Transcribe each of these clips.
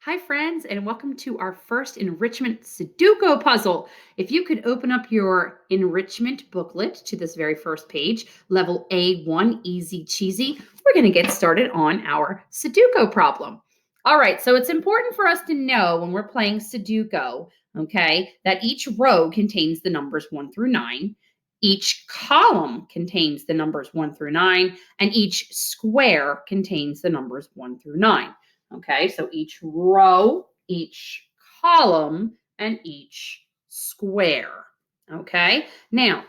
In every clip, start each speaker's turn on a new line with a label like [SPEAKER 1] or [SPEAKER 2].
[SPEAKER 1] Hi, friends, and welcome to our first enrichment Sudoku puzzle. If you could open up your enrichment booklet to this very first page, level A1, easy cheesy, we're going to get started on our Sudoku problem. All right, so it's important for us to know when we're playing Sudoku, okay, that each row contains the numbers 1 through 9. Each column contains the numbers 1 through 9, and each square contains the numbers 1 through 9. Okay, so each row, each column, and each square. Okay, now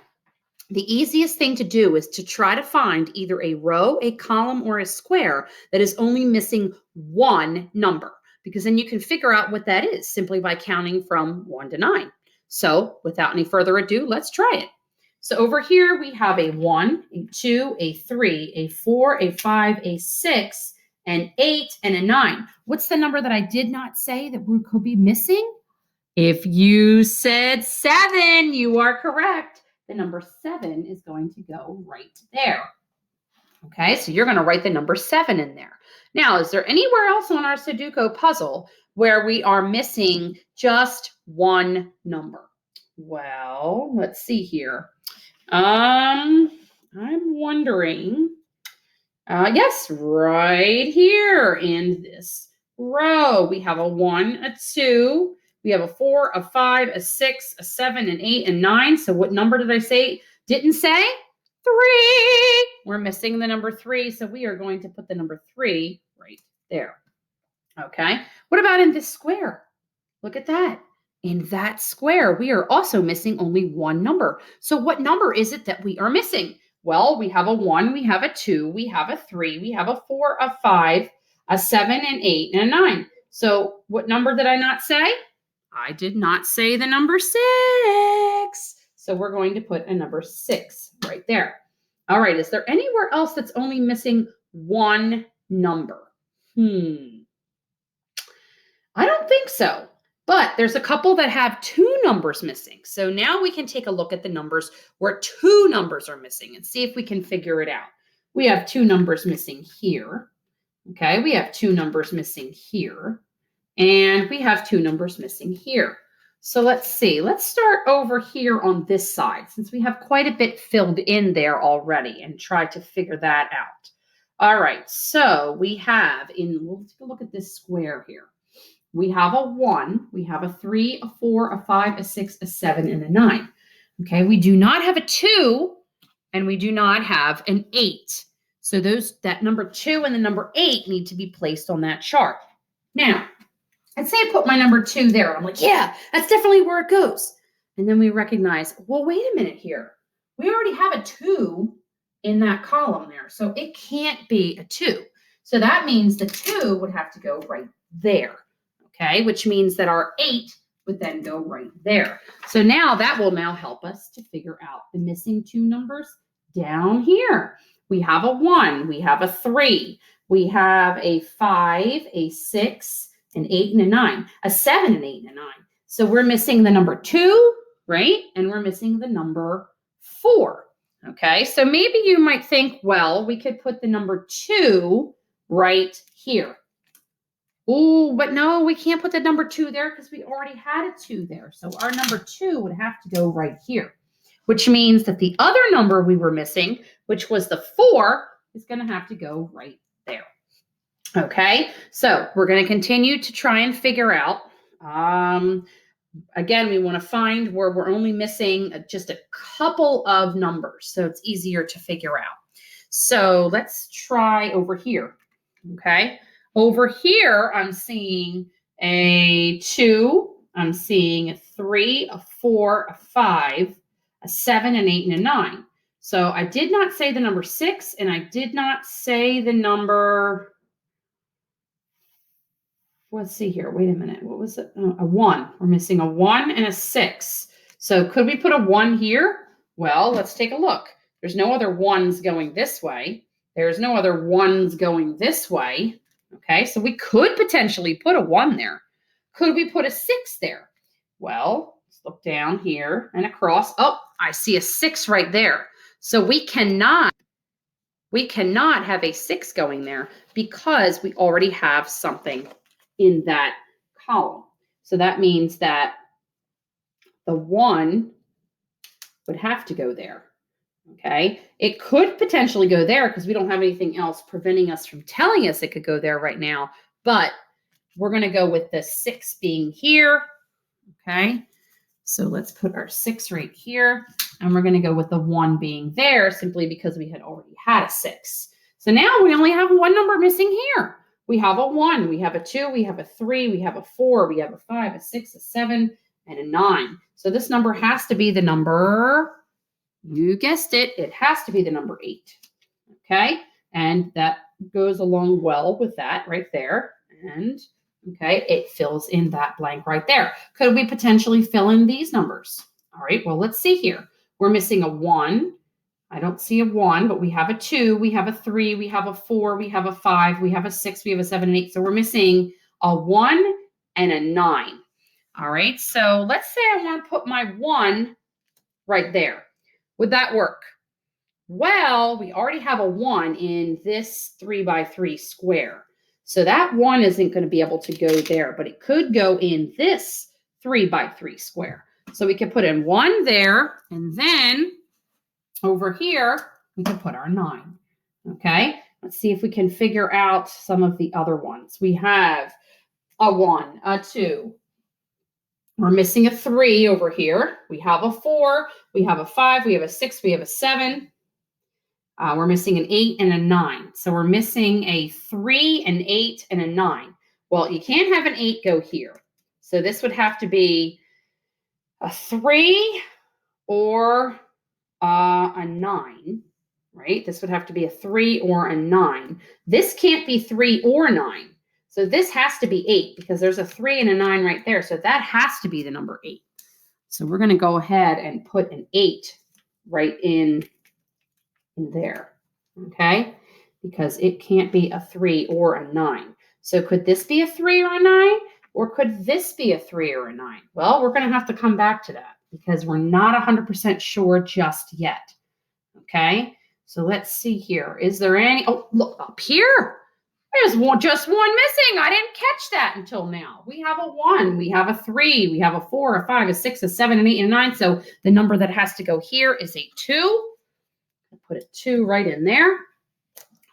[SPEAKER 1] the easiest thing to do is to try to find either a row, a column, or a square that is only missing one number, because then you can figure out what that is simply by counting from 1 to 9. So without any further ado, let's try it. So over here we have a 1, a 2, a 3, a 4, a 5, a 6, an 8, and a 9. What's the number that I did not say that we could be missing? If you said 7, you are correct. The number 7 is going to go right there. Okay, so you're going to write the number 7 in there. Now, is there anywhere else on our Sudoku puzzle where we are missing just one number? Well, let's see here. I'm wondering. Yes, right here in this row. We have a 1, a 2, we have a 4, a 5, a 6, a 7, an 8, and 9. So what number did I say? Didn't say? 3. We're missing the number 3, so we are going to put the number 3 right there. Okay. What about in this square? Look at that. In that square, we are also missing only one number. So what number is it that we are missing? Well, we have a 1, we have a 2, we have a 3, we have a 4, a 5, a 7, an 8, and a 9. So what number did I not say? I did not say the number 6. So we're going to put a number 6 right there. All right, is there anywhere else that's only missing one number? I don't think so. But there's a couple that have 2 numbers missing. So now we can take a look at the numbers where 2 numbers are missing and see if we can figure it out. We have 2 numbers missing here. Okay, we have 2 numbers missing here. And we have 2 numbers missing here. So let's see. Let's start over here on this side since we have quite a bit filled in there already and try to figure that out. All right, so we'll take a look at this square here. We have a 1, we have a 3, a 4, a 5, a 6, a 7, and a 9. Okay, we do not have a 2, and we do not have an 8. So that number 2 and the number 8 need to be placed on that chart. Now, I'd say I put my number 2 there. I'm like, yeah, that's definitely where it goes. And then we recognize, well, wait a minute here. We already have a 2 in that column there, so it can't be a 2. So that means the 2 would have to go right there. Okay, which means that our 8 would then go right there. So now that will now help us to figure out the missing 2 numbers down here. We have a 1, we have a 3, we have a 5, a 6, an 8, and a 9, a 7, an 8, and a 9. So we're missing the number 2, right? And we're missing the number 4. Okay, so maybe you might think, well, we could put the number 2 right here. Oh, but no, we can't put the number 2 there because we already had a 2 there. So our number 2 would have to go right here, which means that the other number we were missing, which was the 4, is going to have to go right there. Okay, so we're going to continue to try and figure out. Again, we want to find where we're only missing just a couple of numbers, so it's easier to figure out. So let's try over here. Okay. Over here, I'm seeing a 2, I'm seeing a 3, a 4, a 5, a 7, an 8, and a 9. So I did not say the number 6, and I did not say the number, let's see here, wait a minute, what was it? A 1. We're missing a 1 and a 6. So could we put a 1 here? Well, let's take a look. There's no other 1s going this way. There's no other 1s going this way. Okay, so we could potentially put a 1 there. Could we put a 6 there? Well, let's look down here and across. Oh, I see a 6 right there. So we cannot have a 6 going there because we already have something in that column. So that means that the 1 would have to go there. Okay, it could potentially go there because we don't have anything else preventing us from telling us it could go there right now. But we're going to go with the 6 being here. Okay, so let's put our 6 right here. And we're going to go with the 1 being there simply because we had already had a 6. So now we only have one number missing here. We have a 1, we have a 2, we have a 3, we have a 4, we have a 5, a 6, a 7, and a 9. So this number has to be the number, you guessed it, it has to be the number 8. Okay, and that goes along well with that right there. And okay, it fills in that blank right there. Could we potentially fill in these numbers? All right, well, let's see here. We're missing a 1. I don't see a 1, but we have a 2, we have a 3, we have a 4, we have a 5, we have a 6, we have a 7, and 8. So we're missing a 1 and a 9. All right, so let's say I want to put my 1 right there. Would that work? Well, we already have a 1 in this 3 by 3 square. So that 1 isn't going to be able to go there, but it could go in this 3 by 3 square. So we could put in 1 there, and then over here, we can put our 9. Okay, let's see if we can figure out some of the other ones. We have a 1, a 2. We're missing a 3 over here. We have a 4, we have a 5, we have a 6, we have a 7. We're missing an 8 and a 9. So we're missing a 3, an 8, and a 9. Well, you can't have an 8 go here. So this would have to be a 3 or a 9, right? This would have to be a 3 or a 9. This can't be 3 or 9. So this has to be 8 because there's a 3 and a 9 right there. So that has to be the number 8. So we're going to go ahead and put an 8 right in there, okay? Because it can't be a 3 or a 9. So could this be a 3 or a 9? Or could this be a 3 or a 9? Well, we're going to have to come back to that because we're not 100% sure just yet, okay? So let's see here. Is there any, oh, look up here. There's just one missing. I didn't catch that until now. We have a 1, we have a 3, we have a 4, a 5, a 6, a 7, an 8, and a 9. So the number that has to go here is a 2. Put a 2 right in there.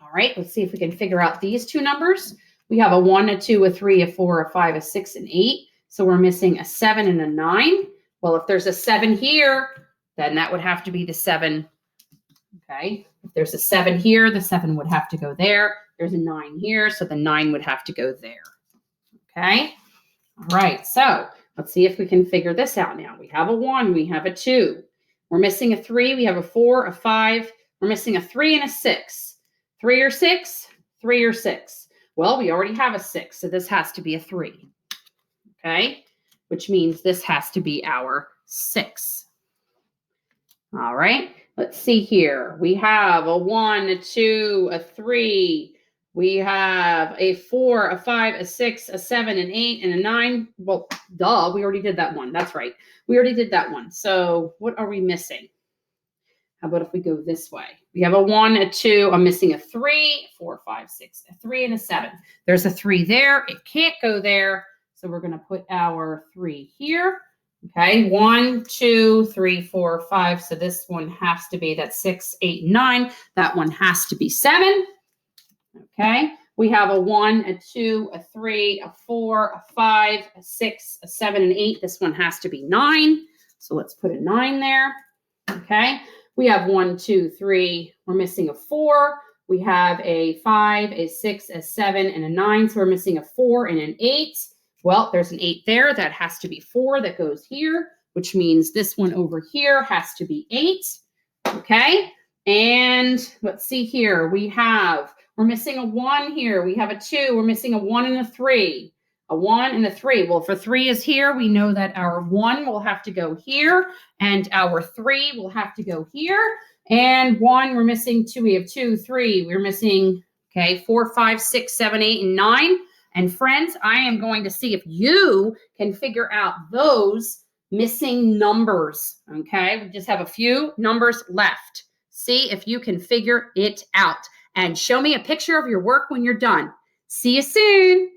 [SPEAKER 1] All right, let's see if we can figure out these two numbers. We have a 1, a 2, a 3, a 4, a 5, a 6, and 8. So we're missing a 7 and a 9. Well, if there's a 7 here, then that would have to be the 7. Okay, if there's a 7 here, the 7 would have to go there. There's a 9 here, so the 9 would have to go there. Okay, all right, so let's see if we can figure this out now. We have a 1, we have a 2. We're missing a 3, we have a 4, a 5. We're missing a 3 and a 6. 3 or 6? 3 or 6. Well, we already have a 6, so this has to be a 3. Okay, which means this has to be our 6. All right, let's see here. We have a 1, a 2, a 3. We have a 4, a 5, a 6, a 7, an 8, and a 9. Well, duh, we already did that one. That's right. We already did that one. So what are we missing? How about if we go this way? We have a 1, a 2. I'm missing a 3, 4, 5, 6, a 3, and a 7. There's a 3 there. It can't go there. So we're going to put our 3 here. Okay, 1, 2, 3, 4, 5. So this one has to be that 6, 8, 9. That one has to be 7. Okay, we have a 1, a 2, a 3, a 4, a 5, a 6, a 7, and 8. This one has to be 9. So let's put a 9 there. Okay, we have 1, 2, 3. We're missing a 4. We have a 5, a 6, a 7, and a 9. So we're missing a 4 and an 8. Well, there's an 8 there. That has to be 4 that goes here, which means this one over here has to be 8. Okay, and let's see here. We're missing a 1 here. We have a 2. We're missing a 1 and a 3. A 1 and a 3. Well, if a 3 is here, we know that our 1 will have to go here, and our 3 will have to go here. And 1, we're missing 2. We have 2, 3. We're missing, okay, 4, 5, 6, 7, 8, and 9. And friends, I am going to see if you can figure out those missing numbers, okay? We just have a few numbers left. See if you can figure it out. And show me a picture of your work when you're done. See you soon.